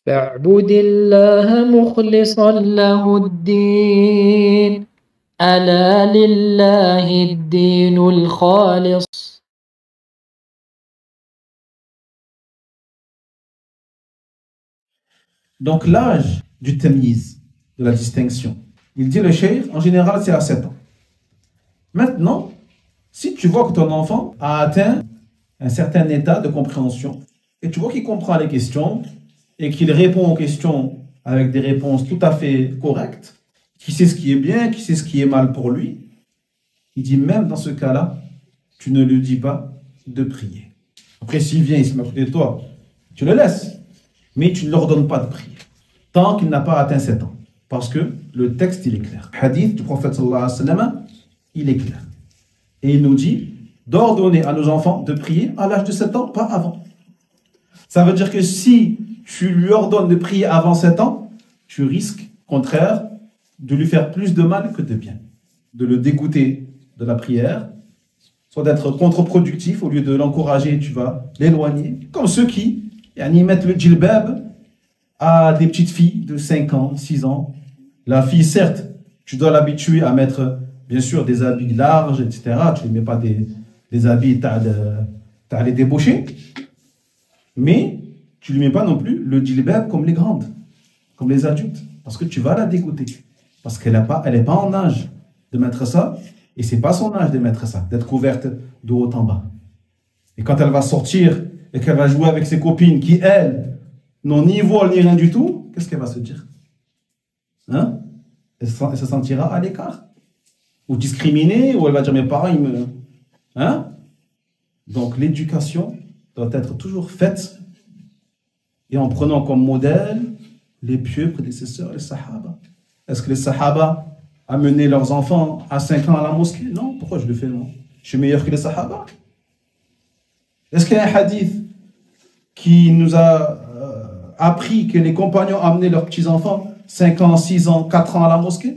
فاعبد الله مخلصا له الدين ألا لله الدين الخالص. Donc l'âge du tamyiz, de la distinction, il dit le cheikh, en général c'est à 7 ans. Maintenant, si tu vois que ton enfant a atteint un certain état de compréhension, et tu vois qu'il comprend les questions, et qu'il répond aux questions avec des réponses tout à fait correctes, qui sait ce qui est bien, qui sait ce qui est mal pour lui, il dit même dans ce cas-là, tu ne lui dis pas de prier. Après, s'il vient, il se met à côté de toi, tu le laisses, mais tu ne leur donnes pas de prier, tant qu'il n'a pas atteint 7 ans. Parce que le texte, il est clair. Le hadith du prophète sallallahu alayhi wa sallam, il est clair. Et il nous dit d'ordonner à nos enfants de prier à l'âge de 7 ans, pas avant. Ça veut dire que si tu lui ordonnes de prier avant 7 ans, tu risques, au contraire, de lui faire plus de mal que de bien. De le dégoûter de la prière, soit d'être contre-productif, au lieu de l'encourager, tu vas l'éloigner. Comme ceux qui mettent le djilbab à des petites filles de 5 ans, 6 ans. La fille, certes, tu dois l'habituer à mettre, bien sûr, des habits larges, etc. Tu ne mets pas des habits, t'as les débaucher. Mais tu ne lui mets pas non plus le djilbab comme les grandes, comme les adultes. Parce que tu vas la dégoûter. Parce qu'elle n'est pas en âge de mettre ça. Et ce n'est pas son âge de mettre ça, d'être couverte de haut en bas. Et quand elle va sortir et qu'elle va jouer avec ses copines qui, elles, n'ont ni voile ni rien du tout, qu'est-ce qu'elle va se dire? Hein? Elle se sentira à l'écart. Ou discriminée, ou elle va dire mes parents, ils me... Hein? Donc l'éducation doit être toujours faite et en prenant comme modèle les pieux prédécesseurs, les sahaba. Est-ce que les sahaba amenaient leurs enfants à 5 ans à la mosquée? Non. Pourquoi je le fais, moi? Je suis meilleur que les sahaba. Est-ce qu'il y a un hadith qui nous a appris que les compagnons amenaient leurs petits-enfants 5 ans, 6 ans, 4 ans à la mosquée?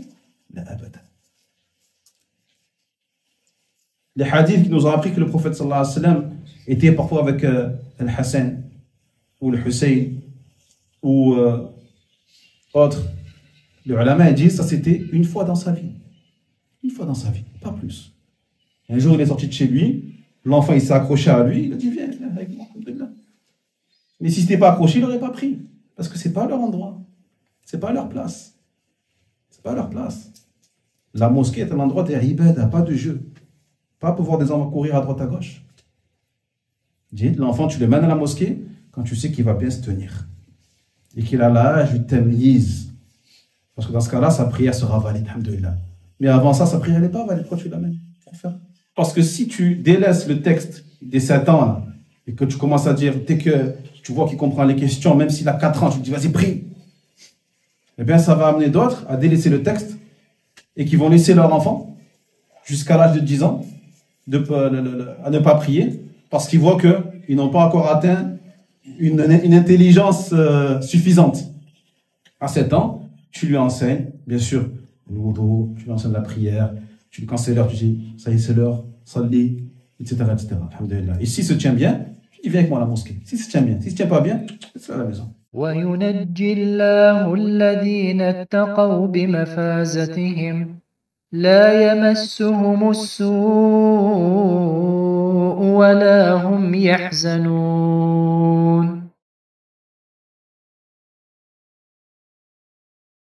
Les hadiths qui nous ont appris que le prophète sallallahu alayhi wa sallam était parfois avec Al-Hassan ou le Hussein ou autre. Les ulama disent ça c'était une fois dans sa vie. Une fois dans sa vie, pas plus. Un jour il est sorti de chez lui, l'enfant il s'est accroché à lui, il a dit viens avec moi. Mais si ce n'était pas accroché, il n'aurait pas pris. Parce que ce n'est pas leur endroit. Ce n'est pas leur place. C'est pas leur place. La mosquée est un endroit d'ibada, pas de jeu. Pas pour voir des enfants courir à droite à gauche. Dites, l'enfant, tu le mènes à la mosquée quand tu sais qu'il va bien se tenir. Et qu'il a l'âge du tamyiz. Parce que dans ce cas-là, sa prière sera valide, alhamdoulilah. Mais avant ça, sa prière n'est pas valide. Pourquoi tu l'amènes? Parce que si tu délaisses le texte des 7 ans, là, et que tu commences à dire, dès que tu vois qu'il comprend les questions, même s'il a 4 ans, tu te dis, vas-y, prie. Eh bien, ça va amener d'autres à délaisser le texte et qui vont laisser leur enfant jusqu'à l'âge de 10 ans à ne pas prier parce qu'ils voient qu'ils n'ont pas encore atteint une intelligence suffisante. À 7 ans, tu lui enseignes, bien sûr, le wudu, tu lui enseignes la prière, quand c'est l'heure, tu dis, ça y est, c'est l'heure, salli, etc., etc. Alhamdulillah. Et s'il se tient bien, il vient avec moi à la mosquée. Si ça se tient bien, si ça se tient pas bien, c'est à la maison. وينجي الله الذين اتقوا بمفازتهم لا يمسهم السوء ولا هم يحزنون.